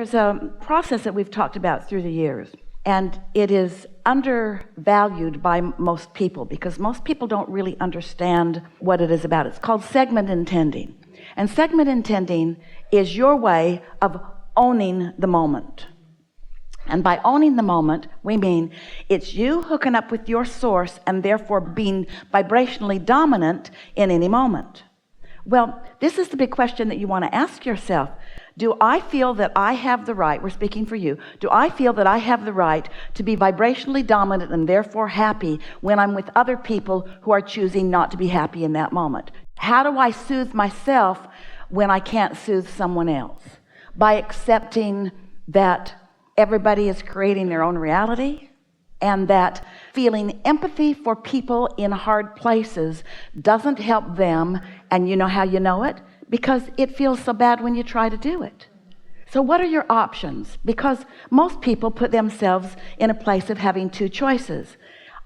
there's a process that we've talked about through the years, and it is undervalued by most people because most people don't really understand what it is about. It's called segment intending. And segment intending is your way of owning the moment. And by owning the moment, we mean it's you hooking up with your source and therefore being vibrationally dominant in any moment. Well, this is the big question that you want to ask yourself. Do I feel that I have the right, we're speaking for you, do I feel that I have the right to be vibrationally dominant and therefore happy when I'm with other people who are choosing not to be happy in that moment? How do I soothe myself when I can't soothe someone else? By accepting that everybody is creating their own reality, and that feeling empathy for people in hard places doesn't help them. And you know how you know it? Because it feels so bad when you try to do it. So what are your options? Because most people put themselves in a place of having two choices.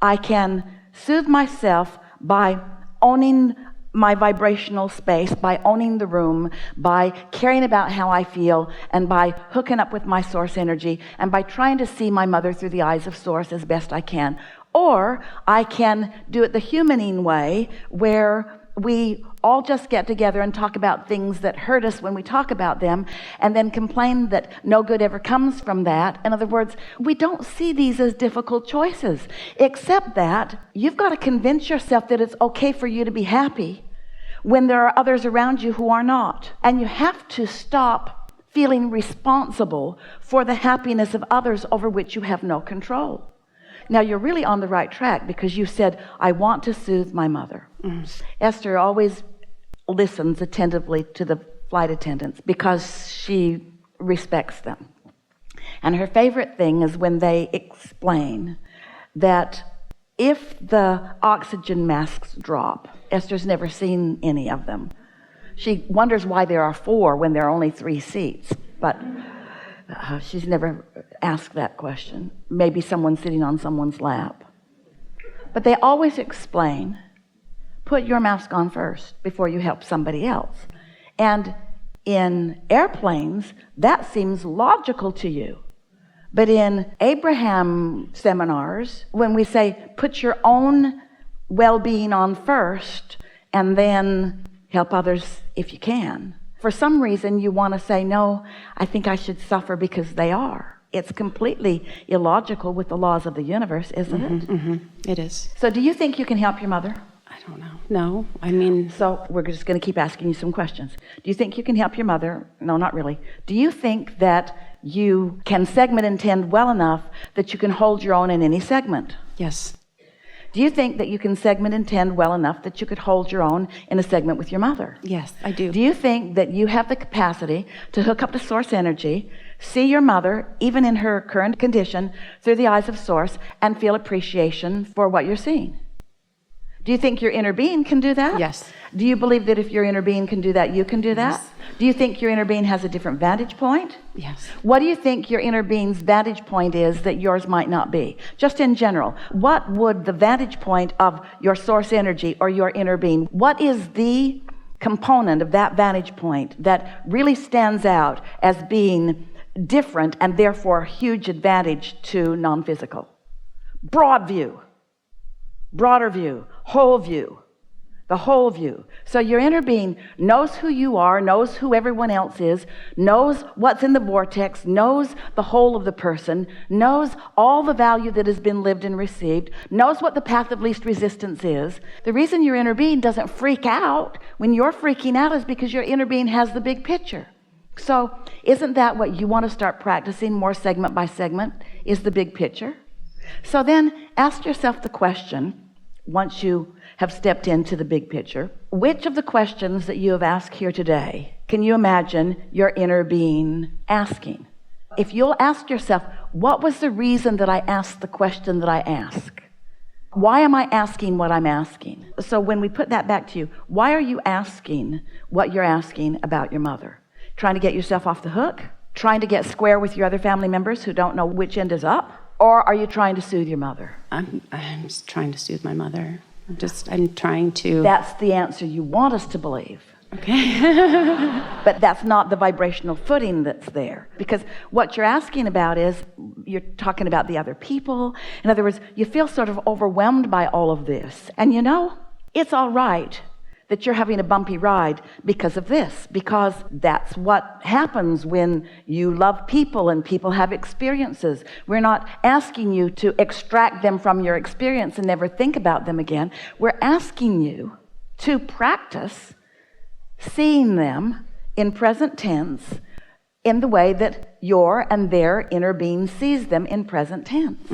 I can soothe myself by owning my vibrational space, by owning the room, by caring about how I feel, and by hooking up with my source energy, and by trying to see my mother through the eyes of source as best I can. Or I can do it the humaning way, where we all just get together and talk about things that hurt us when we talk about them, and then complain that no good ever comes from that. In other words, we don't see these as difficult choices, except that you've got to convince yourself that it's okay for you to be happy when there are others around you who are not. And you have to stop feeling responsible for the happiness of others over which you have no control. Now, you're really on the right track because you said, I want to soothe my mother. Esther always listens attentively to the flight attendants because she respects them. And her favorite thing is when they explain that if the oxygen masks drop, Esther's never seen any of them. She wonders why there are 4 when there are only 3 seats, but she's never asked that question. Maybe someone sitting on someone's lap. But they always explain, put your mask on first before you help somebody else. And in airplanes, that seems logical to you. But in Abraham seminars, when we say, put your own well-being on first and then help others if you can, for some reason you want to say, no, I think I should suffer because they are. It's completely illogical with the laws of the universe, isn't it? It is. So do you think you can help your mother? I don't know. No, I mean... So we're just going to keep asking you some questions. Do you think you can help your mother? No, not really. Do you think that you can segment intend well enough that you can hold your own in any segment? Yes. Do you think that you can segment intend well enough that you could hold your own in a segment with your mother? Yes, I do. Do you think that you have the capacity to hook up to source energy, see your mother, even in her current condition, through the eyes of source, and feel appreciation for what you're seeing? Do you think your inner being can do that? Yes. Do you believe that if your inner being can do that, you can do that? Yes. Do you think your inner being has a different vantage point? Yes. What do you think your inner being's vantage point is that yours might not be? Just in general, what would the vantage point of your source energy or your inner being, what is the component of that vantage point that really stands out as being different and therefore huge advantage to non-physical? Broad view, broader view, whole view. The whole view. So your inner being knows who you are, knows who everyone else is, knows what's in the vortex, knows the whole of the person, knows all the value that has been lived and received, knows what the path of least resistance is. The reason your inner being doesn't freak out when you're freaking out is because your inner being has the big picture. So isn't that what you want to start practicing more segment by segment, is the big picture? So then ask yourself the question, once you have stepped into the big picture, which of the questions that you have asked here today can you imagine your inner being asking? If you'll ask yourself, what was the reason that I asked the question that I asked? Why am I asking what I'm asking? So when we put that back to you, why are you asking what you're asking about your mother? Trying to get yourself off the hook? Trying to get square with your other family members who don't know which end is up? Or are you trying to soothe your mother? I'm just trying to soothe my mother. I'm trying to... That's the answer you want us to believe. Okay. But that's not the vibrational footing that's there, because what you're asking about is you're talking about the other people. In other words, you feel sort of overwhelmed by all of this, and it's all right that you're having a bumpy ride because of this, because that's what happens when you love people and people have experiences. We're not asking you to extract them from your experience and never think about them again. We're asking you to practice seeing them in present tense in the way that your and their inner being sees them in present tense.